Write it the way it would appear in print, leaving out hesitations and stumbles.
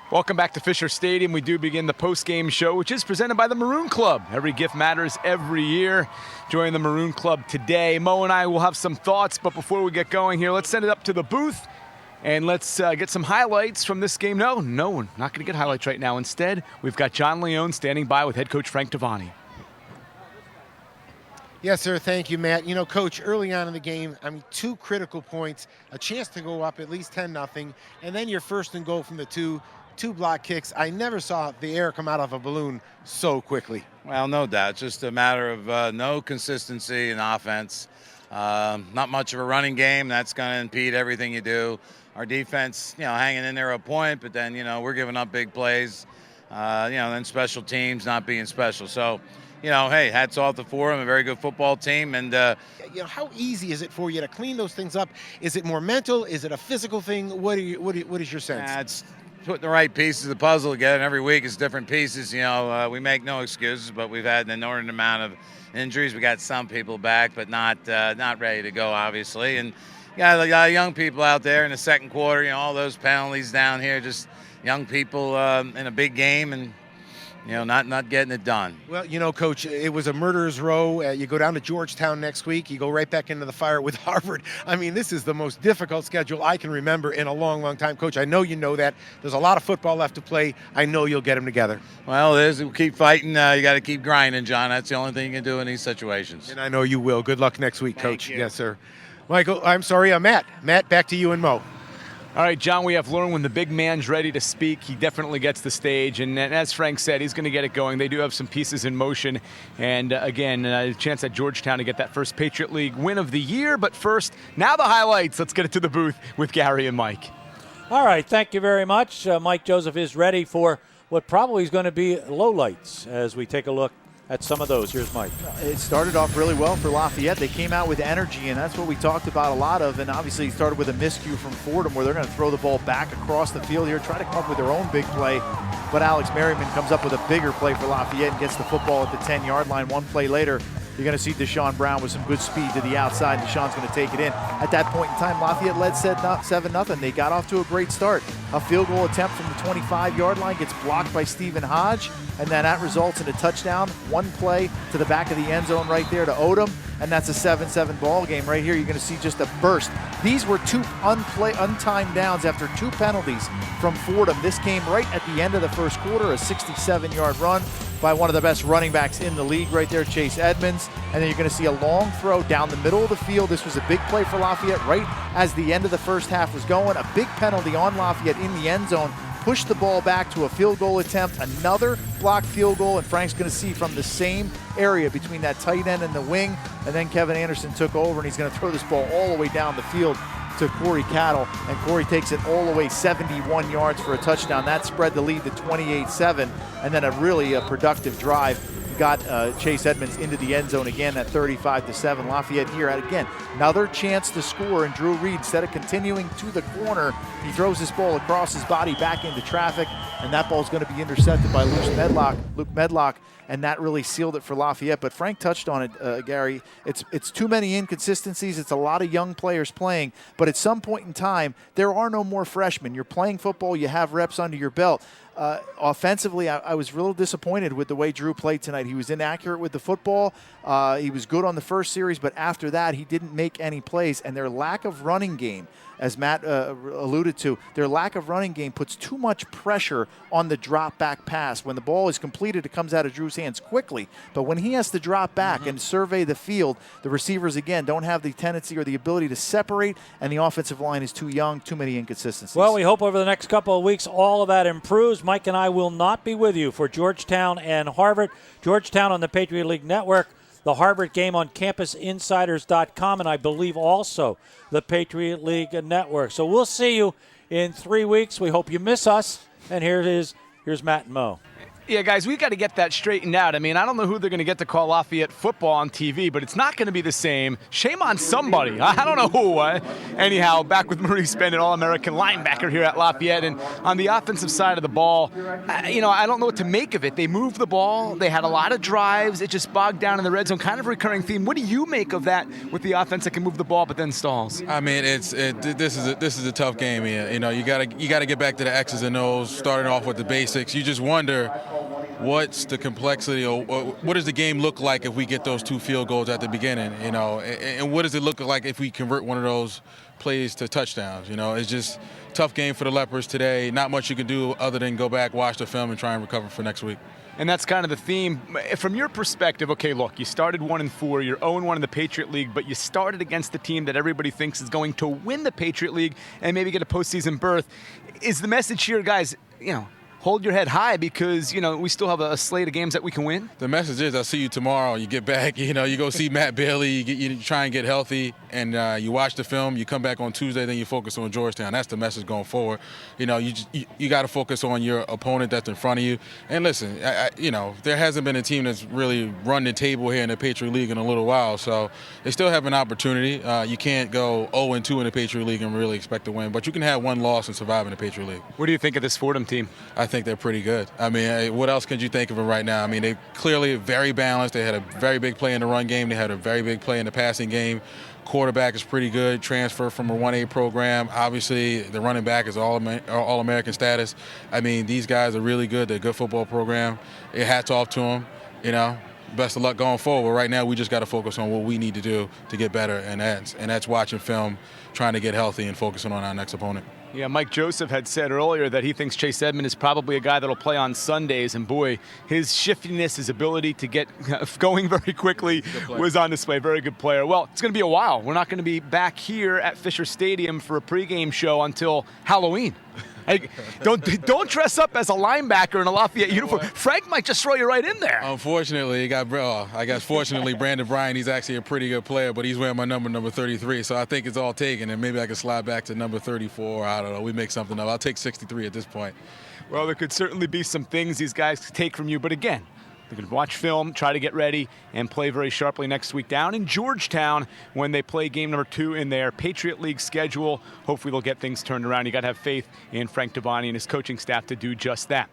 Welcome back to Fisher Stadium. We do begin the Postgame Show, which is presented by the Maroon Club. Every gift matters every year. Join the Maroon Club today. Mo and I will have some thoughts, but before we get going here, let's send it up to the booth and let's get some highlights from this game. No, we're not going to get highlights right now. Instead, we've got John Leone standing by with head coach Frank Devani. Yes, sir. Thank you, Matt. You know, Coach, early on in the game, two critical points, a chance to go up at least 10-0, and then your first and goal from the two block kicks. I never saw the air come out of a balloon so quickly. Well, no doubt. It's just a matter of no consistency in offense. Not much of a running game. That's going to impede everything you do. Our defense, hanging in there a point, but then, we're giving up big plays. Then special teams not being special. So, hey, hats off to Fordham, a very good football team. And how easy is it for you to clean those things up? Is it more mental? Is it a physical thing? What is your sense? It's putting the right pieces of the puzzle together. Every week is different pieces. We make no excuses, but we've had an inordinate amount of injuries. We got some people back, but not ready to go, obviously. And young people out there in the second quarter. All those penalties down here, just young people in a big game and. Not getting it done. Well, Coach, it was a murderer's row. You go down to Georgetown next week. You go right back into the fire with Harvard. This is the most difficult schedule I can remember in a long, long time. Coach, I know you know that. There's a lot of football left to play. I know you'll get them together. Well, we'll keep fighting. You got to keep grinding, John. That's the only thing you can do in these situations. And I know you will. Good luck next week, Thank Coach. you. Yes, sir. Matt. Matt, back to you and Mo. All right, John, we have learned when the big man's ready to speak, he definitely gets the stage. And as Frank said, he's going to get it going. They do have some pieces in motion. And again, a chance at Georgetown to get that first Patriot League win of the year. But first, now the highlights. Let's get it to the booth with Gary and Mike. All right, thank you very much. Mike Joseph is ready for what probably is going to be lowlights as we take a look at some of those. Here's Mike. It started off really well for Lafayette. They came out with energy, and that's what we talked about a lot of. And obviously, it started with a miscue from Fordham where they're going to throw the ball back across the field here, try to come up with their own big play. But Alex Merriman comes up with a bigger play for Lafayette and gets the football at the 10-yard line. One play later, you're going to see Deshaun Brown with some good speed to the outside. Deshaun's going to take it in. At that point in time, Lafayette led 7-0. They got off to a great start. A field goal attempt from the 25-yard line gets blocked by Stephen Hodge, and then that results in a touchdown. One play to the back of the end zone right there to Odom, and that's a 7-7 ball game. Right here, you're going to see just a burst. These were two untimed downs after two penalties from Fordham. This came right at the end of the first quarter, a 67-yard run by one of the best running backs in the league right there, Chase Edmonds. And then you're going to see a long throw down the middle of the field. This was a big play for Lafayette right as the end of the first half was going. A big penalty on Lafayette in the end zone. Pushed the ball back to a field goal attempt, another blocked field goal, and Frank's going to see from the same area between that tight end and the wing, and then Kevin Anderson took over, and he's going to throw this ball all the way down the field to Corey Cattle, and Corey takes it all the way 71 yards for a touchdown. That spread the lead to 28-7, and then a really productive drive got Chase Edmonds into the end zone again at 35-7. Lafayette here at, again, another chance to score, and Drew Reed, instead of continuing to the corner, he throws this ball across his body back into traffic, and that ball is going to be intercepted by Luke Medlock, and that really sealed it for Lafayette. But Frank touched on it, Gary. It's too many inconsistencies. It's a lot of young players playing, but at some point in time, there are no more freshmen. You're playing football. You have reps under your belt. Offensively, I was real disappointed with the way Drew played tonight. He was inaccurate with the football. He was good on the first series, but after that, he didn't make any plays. And their lack of running game, as Matt alluded to, their lack of running game puts too much pressure on the drop-back pass. When the ball is completed, it comes out of Drew's hands quickly. But when he has to drop back and survey the field, the receivers, again, don't have the tendency or the ability to separate, and the offensive line is too young, too many inconsistencies. Well, we hope over the next couple of weeks all of that improves. Mike and I will not be with you for Georgetown and Harvard. Georgetown on the Patriot League Network, the Harvard game on CampusInsiders.com, and I believe also the Patriot League Network. So we'll see you in 3 weeks. We hope you miss us. And here's Matt and Mo. Yeah, guys, we got to get that straightened out. I mean, I don't know who they're going to get to call Lafayette football on TV, but it's not going to be the same. Shame on somebody. I don't know who. Anyhow, back with Maurice Bennett, All-American linebacker here at Lafayette. And on the offensive side of the ball, I don't know what to make of it. They moved the ball. They had a lot of drives. It just bogged down in the red zone, kind of a recurring theme. What do you make of that with the offense that can move the ball but then stalls? I mean, this is a tough game here. You know, you got to get back to the X's and O's, starting off with the basics. You just wonder what's the complexity, or what does the game look like if we get those 2 field goals at the beginning, you know, and what does it look like if we convert one of those plays to touchdowns? You know, it's just a tough game for the Leopards today. Not much you can do other than go back, watch the film, and try and recover for next week. And that's kind of the theme. From your perspective, okay, look, you started 1-4, you're 0-1 in the Patriot League, but you started against the team that everybody thinks is going to win the Patriot League and maybe get a postseason berth. Is the message here, guys, hold your head high because, we still have a slate of games that we can win? The message is, I'll see you tomorrow. You get back, you go see Matt Bailey, you try and get healthy, and you watch the film. You come back on Tuesday, then you focus on Georgetown. That's the message going forward. You got to focus on your opponent that's in front of you. And listen, there hasn't been a team that's really run the table here in the Patriot League in a little while, so they still have an opportunity. You can't go 0-2 in the Patriot League and really expect to win, but you can have one loss and survive in the Patriot League. What do you think of this Fordham team? I think they're pretty good. I mean, what else could you think of them right now? I mean, they clearly very balanced. They had a very big play in the run game. They had a very big play in the passing game. Quarterback is pretty good. Transfer from a 1A program. Obviously, the running back is All-American status. I mean, these guys are really good. They're a good football program. Hats off to them. Best of luck going forward. Right now, we just got to focus on what we need to do to get better, and that's watching film, trying to get healthy, and focusing on our next opponent. Yeah, Mike Joseph had said earlier that he thinks Chase Edmond is probably a guy that'll play on Sundays, and boy, his shiftiness, his ability to get going very quickly was on display. Very good player. Well, it's going to be a while. We're not going to be back here at Fisher Stadium for a pregame show until Halloween. Hey, don't dress up as a linebacker in a Lafayette uniform. Frank might just throw you right in there. Unfortunately, fortunately, Brandon Bryant, he's actually a pretty good player, but he's wearing my number 33, so I think it's all taken, and maybe I can slide back to number 34. I don't know. We make something up. I'll take 63 at this point. Well, there could certainly be some things these guys could take from you, but again, they can watch film, try to get ready, and play very sharply next week down in Georgetown when they play game number 2 in their Patriot League schedule. Hopefully they'll get things turned around. You got to have faith in Frank Devani and his coaching staff to do just that.